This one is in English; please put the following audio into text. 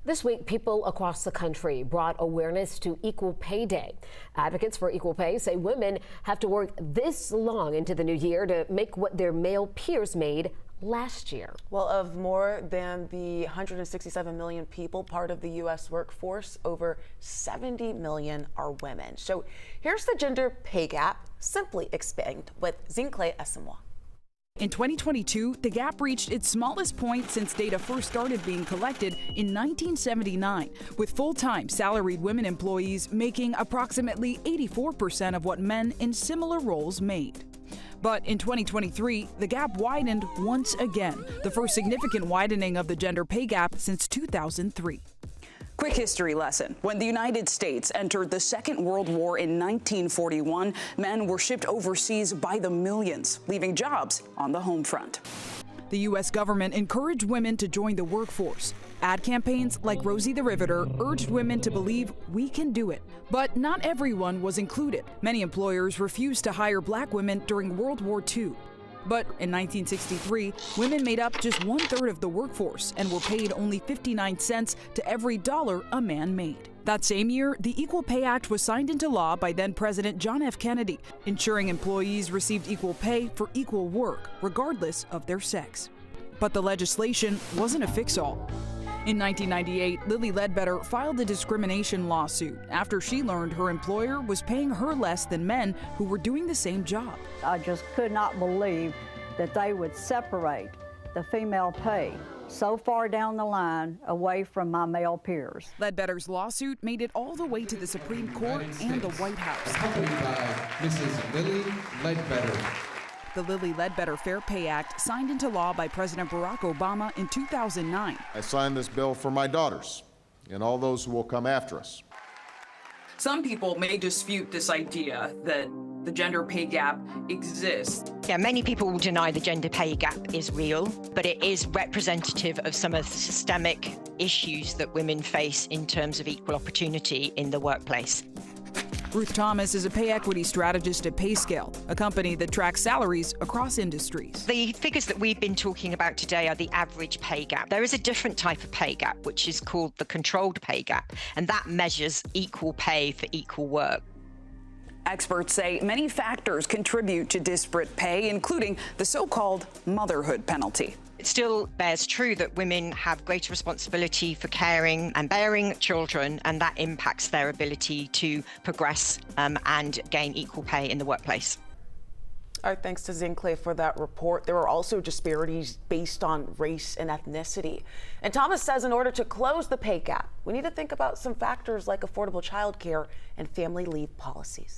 This week, people across the country brought awareness to Equal Pay Day. Advocates for equal pay say women have to work this long into the new year to make what their male peers made last year. Well, of more than the 167 million people part of the U.S. workforce, over 70 million are women. So here's the gender pay gap simply explained with Zincle Asamoah. In 2022, the gap reached its smallest point since data first started being collected in 1979, with full-time salaried women employees making approximately 84% of what men in similar roles made. But in 2023, the gap widened once again, the first significant widening of the gender pay gap since 2003. Quick history lesson. When the United States entered the Second World War in 1941, men were shipped overseas by the millions, leaving jobs on the home front. The U.S. government encouraged women to join the workforce. Ad campaigns like Rosie the Riveter urged women to believe we can do it. But not everyone was included. Many employers refused to hire black women during World War II. But in 1963, women made up just 1/3 of the workforce and were paid only 59 cents to every dollar a man made. That same year, the Equal Pay Act was signed into law by then-President John F. Kennedy, ensuring employees received equal pay for equal work, regardless of their sex. But the legislation wasn't a fix-all. In 1998, Lilly Ledbetter filed a discrimination lawsuit after she learned her employer was paying her less than men who were doing the same job. I just could not believe that they would separate the female pay so far down the line away from my male peers. Ledbetter's lawsuit made it all the way to the Supreme Court and the White House. Accompanied by Mrs. Lilly Ledbetter. The Lilly Ledbetter Fair Pay Act, signed into law by President Barack Obama in 2009. I signed this bill for my daughters and all those who will come after us. Some people may dispute this idea that the gender pay gap exists. Yeah, many people will deny the gender pay gap is real, but it is representative of some of the systemic issues that women face in terms of equal opportunity in the workplace. Ruth Thomas is a pay equity strategist at PayScale, a company that tracks salaries across industries. The figures that we've been talking about today are the average pay gap. There is a different type of pay gap, which is called the controlled pay gap, and that measures equal pay for equal work. Experts say many factors contribute to disparate pay, including the so-called motherhood penalty. It still bears true that women have greater responsibility for caring and bearing children, and that impacts their ability to progress and gain equal pay in the workplace. All right, thanks to Zincle for that report. There are also disparities based on race and ethnicity. And Thomas says in order to close the pay gap, we need to think about some factors like affordable childcare and family leave policies.